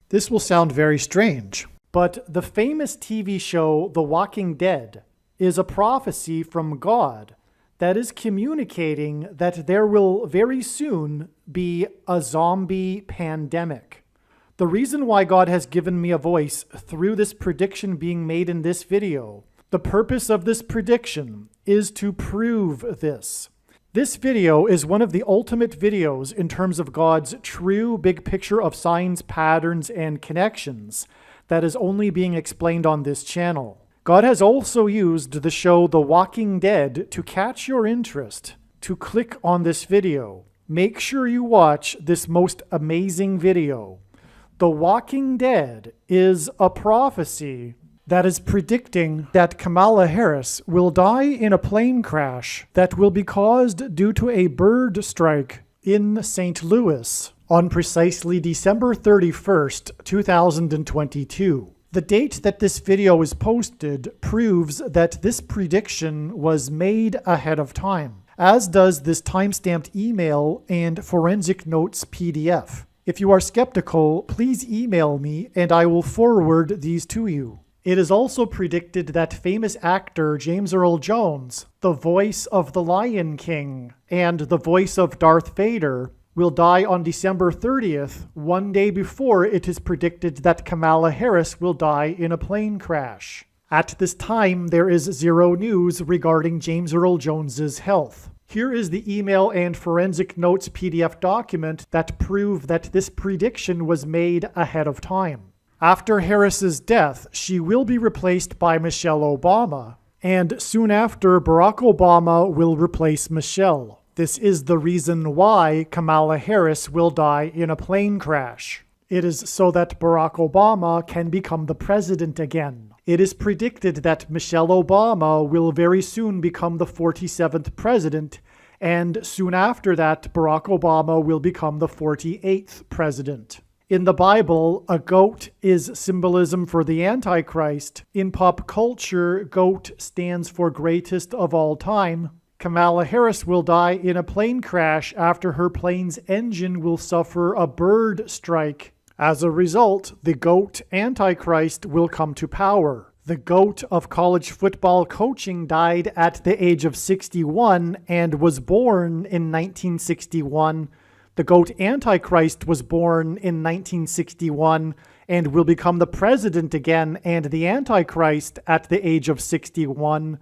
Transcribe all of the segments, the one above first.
This will sound very strange, but the famous TV show The Walking Dead is a prophecy from God that is communicating that there will very soon be a zombie pandemic. The reason why God has given me a voice through this prediction being made in this video, the purpose of this prediction is to prove this. This video is one of the ultimate videos in terms of God's true big picture of signs, patterns, and connections that is only being explained on this channel. God has also used the show The Walking Dead to catch your interest, to click on this video. Make sure you watch this most amazing video. The Walking Dead is a prophecy that is predicting that Kamala Harris will die in a plane crash that will be caused due to a bird strike in St. Louis on precisely December 31st, 2022. The date that this video is posted proves that this prediction was made ahead of time, as does this timestamped email and forensic notes PDF. If you are skeptical, please email me and I will forward these to you. It is also predicted that famous actor James Earl Jones, the voice of the Lion King and the voice of Darth Vader, will die on December 30th, one day before it is predicted that Kamala Harris will die in a plane crash. At this time, there is zero news regarding James Earl Jones's health. Here is the email and forensic notes PDF document that prove that this prediction was made ahead of time. After Harris's death, she will be replaced by Michelle Obama, and soon after, Barack Obama will replace Michelle. This is the reason why Kamala Harris will die in a plane crash. It is so that Barack Obama can become the president again. It is predicted that Michelle Obama will very soon become the 47th president, and soon after that, Barack Obama will become the 48th president. In the Bible, a goat is symbolism for the Antichrist. In pop culture, goat stands for greatest of all time. Kamala Harris will die in a plane crash after her plane's engine will suffer a bird strike. As a result, the GOAT Antichrist will come to power. The GOAT of college football coaching died at the age of 61 and was born in 1961. The GOAT Antichrist was born in 1961 and will become the president again and the Antichrist at the age of 61.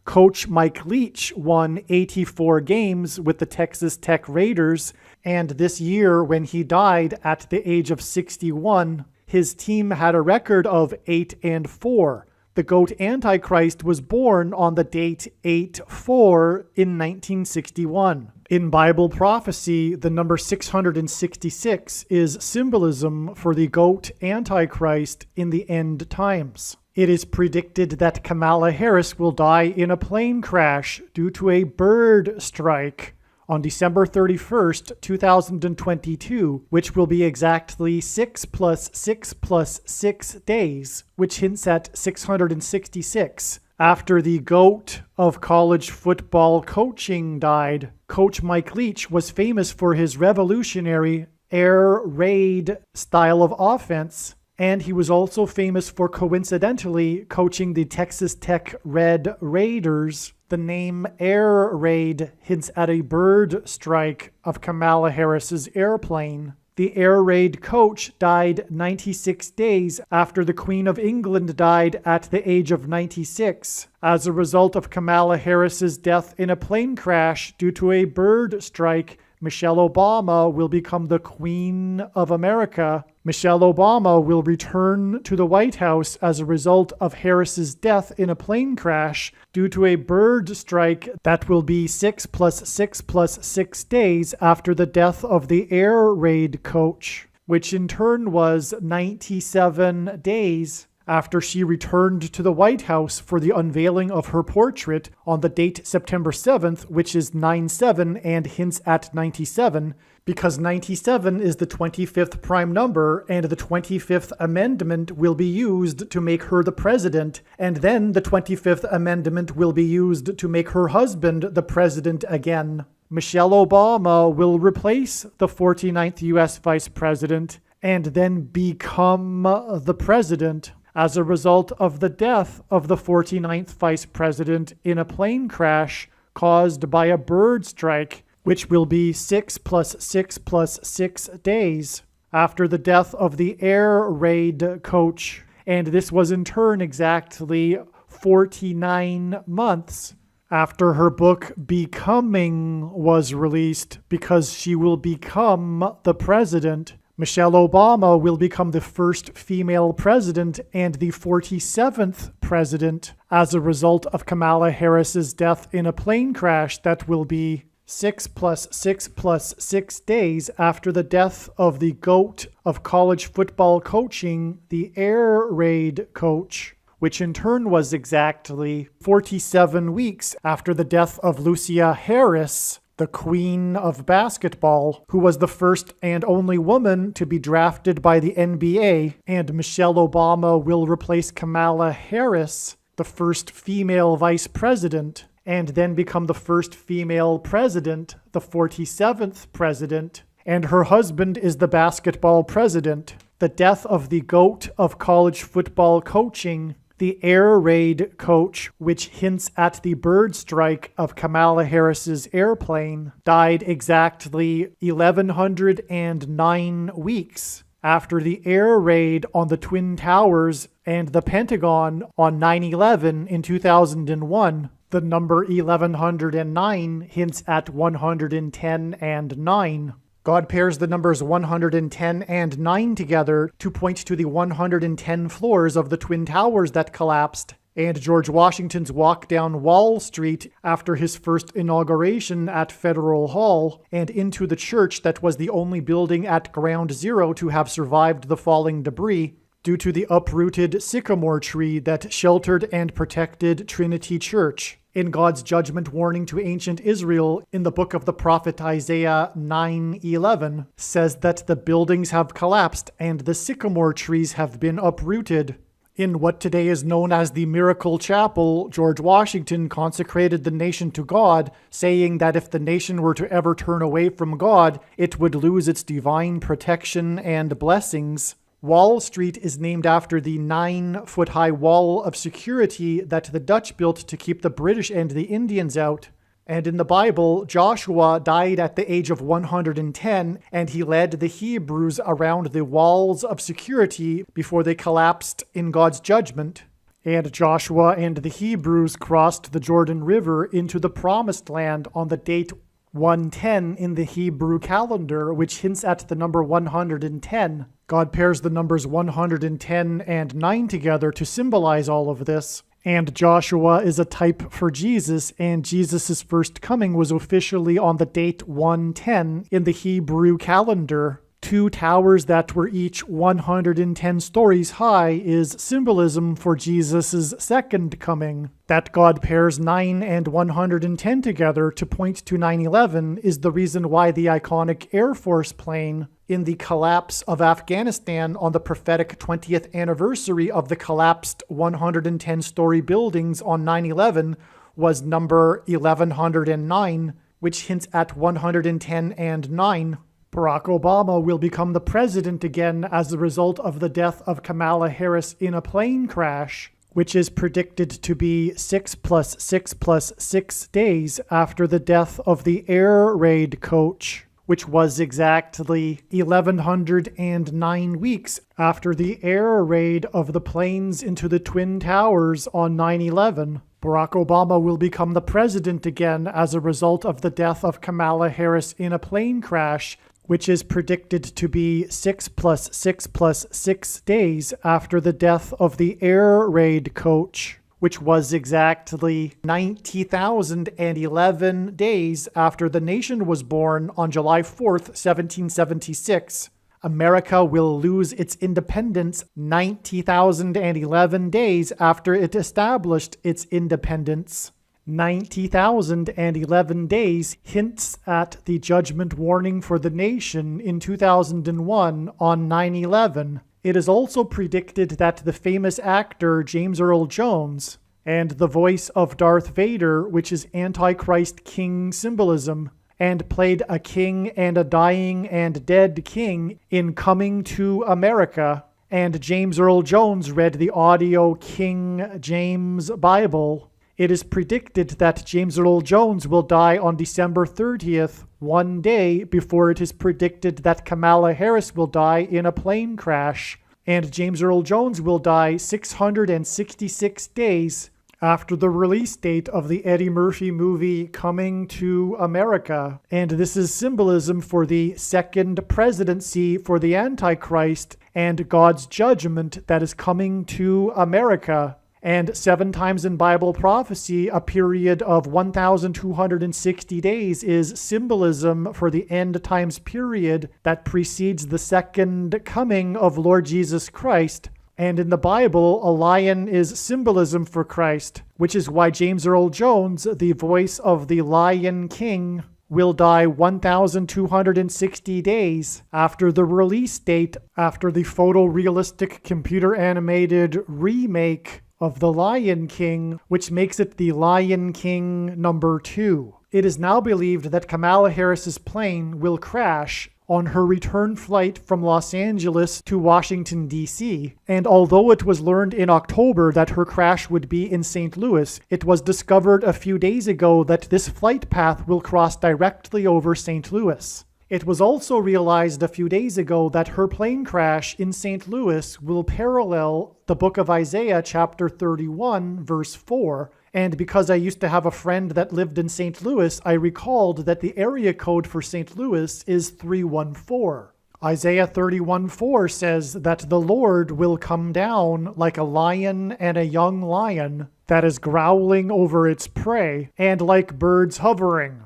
Coach Mike Leach won 84 games with the Texas Tech Raiders, and this year when he died at the age of 61, his team had a record of 8-4. The GOAT Antichrist was born on the date 8-4 in 1961. In Bible prophecy, the number 666 is symbolism for the GOAT Antichrist in the end times. It is predicted that Kamala Harris will die in a plane crash due to a bird strike on December 31st, 2022, which will be exactly 6 + 6 + 6 days, which hints at 666. After the GOAT of college football coaching died, Coach Mike Leach was famous for his revolutionary air raid style of offense, and he was also famous for coincidentally coaching the Texas Tech Red Raiders. The name Air Raid hints at a bird strike of Kamala Harris's airplane. The Air Raid coach died 96 days after the Queen of England died at the age of 96 as a result of Kamala Harris's death in a plane crash due to a bird strike. Michelle Obama will become the Queen of America. Michelle Obama will return to the White House as a result of Harris's death in a plane crash due to a bird strike that will be 6 + 6 + 6 days after the death of the air raid coach, which in turn was 97 days after she returned to the White House for the unveiling of her portrait on the date September 7th, which is 9/7 and hints at 97, because 97 is the 25th prime number, and the 25th Amendment will be used to make her the president, and then the 25th Amendment will be used to make her husband the president again. Michelle Obama will replace the 49th U.S. Vice President, and then become the president as a result of the death of the 49th vice president in a plane crash caused by a bird strike, which will be 6 plus 6 plus 6 days after the death of the air raid coach. And this was in turn exactly 49 months after her book Becoming was released, because she will become the president. Michelle Obama will become the first female president and the 47th president as a result of Kamala Harris's death in a plane crash that will be 6 plus 6 plus 6 days after the death of the GOAT of college football coaching, the air raid coach, which in turn was exactly 47 weeks after the death of Lucia Harris, the queen of basketball, who was the first and only woman to be drafted by the NBA, and Michelle Obama will replace Kamala Harris, the first female vice president, and then become the first female president, the 47th president, and her husband is the basketball president. The death of the GOAT of college football coaching, the air raid coach, which hints at the bird strike of Kamala Harris's airplane, died exactly 1,109 weeks after the air raid on the Twin Towers and the Pentagon on 9/11 in 2001. The number 1109 hints at 110 and 9. God pairs the numbers 110 and 9 together to point to the 110 floors of the Twin Towers that collapsed, and George Washington's walk down Wall Street after his first inauguration at Federal Hall, and into the church that was the only building at Ground Zero to have survived the falling debris, due to the uprooted sycamore tree that sheltered and protected Trinity Church. In God's judgment warning to ancient Israel in the book of the prophet Isaiah 9:11 says that the buildings have collapsed and the sycamore trees have been uprooted. In what today is known as the Miracle Chapel, George Washington consecrated the nation to God, saying that if the nation were to ever turn away from God, it would lose its divine protection and blessings. Wall Street is named after the 9-foot-high wall of security that the Dutch built to keep the British and the Indians out. And in the Bible, Joshua died at the age of 110, and he led the Hebrews around the walls of security before they collapsed in God's judgment. And Joshua and the Hebrews crossed the Jordan River into the Promised Land on the date 110 in the Hebrew calendar, which hints at the number 110. God pairs the numbers 110 and 9 together to symbolize all of this. And Joshua is a type for Jesus, and Jesus' first coming was officially on the date 110 in the Hebrew calendar. 2 towers that were each 110 stories high is symbolism for Jesus' second coming. That God pairs 9 and 110 together to point to 9/11 is the reason why the iconic Air Force plane in the collapse of Afghanistan on the prophetic 20th anniversary of the collapsed 110-story buildings on 9/11 was number 1109, which hints at 110 and 9. Barack Obama will become the president again as a result of the death of Kamala Harris in a plane crash, which is predicted to be 6 plus 6 plus 6 days after the death of the air raid coach, which was exactly 1,109 weeks after the air raid of the planes into the Twin Towers on 9/11. Barack Obama will become the president again as a result of the death of Kamala Harris in a plane crash, which is predicted to be 6 plus 6 plus 6 days after the death of the air raid coach, which was exactly 90,011 days after the nation was born on July 4th, 1776. America will lose its independence 90,011 days after it established its independence. 90,011 days hints at the judgment warning for the nation in 2001 on 9/11. It is also predicted that the famous actor James Earl Jones and the voice of Darth Vader, which is Antichrist King symbolism, and played a king and a dying and dead king in Coming to America, and James Earl Jones read the audio King James Bible, it is predicted that James Earl Jones will die on December 30th, one day before it is predicted that Kamala Harris will die in a plane crash, and James Earl Jones will die 666 days after the release date of the Eddie Murphy movie Coming to America. And this is symbolism for the second presidency for the Antichrist and God's judgment that is coming to America. And 7 times in Bible prophecy, a period of 1,260 days is symbolism for the end times period that precedes the second coming of Lord Jesus Christ. And in the Bible, a lion is symbolism for Christ, which is why James Earl Jones, the voice of the Lion King, will die 1,260 days after the release date, after the photorealistic computer-animated remake of The Lion King, which makes it The Lion King number 2. It is now believed that Kamala Harris's plane will crash on her return flight from Los Angeles to Washington, D.C., and although it was learned in October that her crash would be in St. Louis, it was discovered a few days ago that this flight path will cross directly over St. Louis. It was also realized a few days ago that her plane crash in St. Louis will parallel the book of Isaiah chapter 31, verse 4, and because I used to have a friend that lived in St. Louis, I recalled that the area code for St. Louis is 314. Isaiah 31:4 says that the Lord will come down like a lion and a young lion that is growling over its prey, and like birds hovering.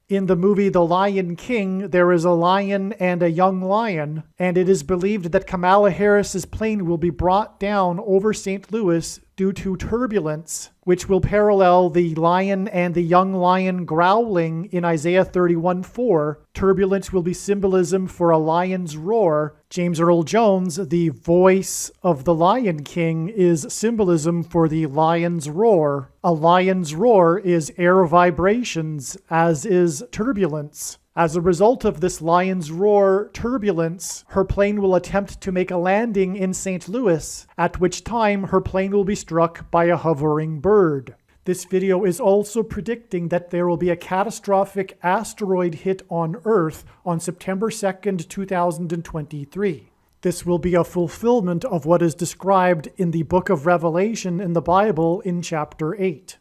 In the movie The Lion King, there is a lion and a young lion, and it is believed that Kamala Harris's plane will be brought down over St. Louis due to turbulence, which will parallel the lion and the young lion growling in Isaiah 31:4. Turbulence will be symbolism for a lion's roar. James Earl Jones, the voice of the Lion King, is symbolism for the lion's roar. A lion's roar is air vibrations, as is turbulence. As a result of this lion's roar turbulence, her plane will attempt to make a landing in St. Louis, at which time her plane will be struck by a hovering bird. This video is also predicting that there will be a catastrophic asteroid hit on Earth on September 2nd, 2023. This will be a fulfillment of what is described in the book of Revelation in the Bible in chapter 8.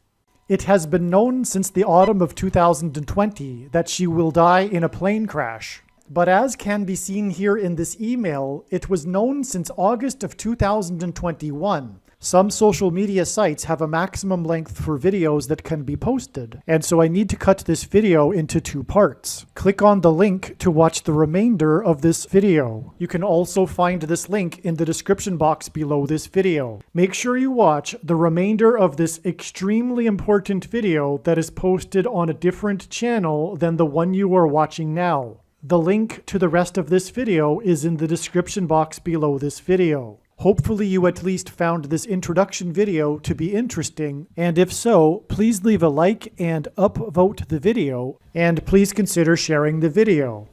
It has been known since the autumn of 2020 that she will die in a plane crash. But as can be seen here in this email, it was known since August of 2021. Some social media sites have a maximum length for videos that can be posted, and so I need to cut this video into 2 parts. Click on the link to watch the remainder of this video. You can also find this link in the description box below this video. Make sure you watch the remainder of this extremely important video that is posted on a different channel than the one you are watching now. The link to the rest of this video is in the description box below this video. Hopefully you at least found this introduction video to be interesting, and if so, please leave a like and upvote the video, and please consider sharing the video.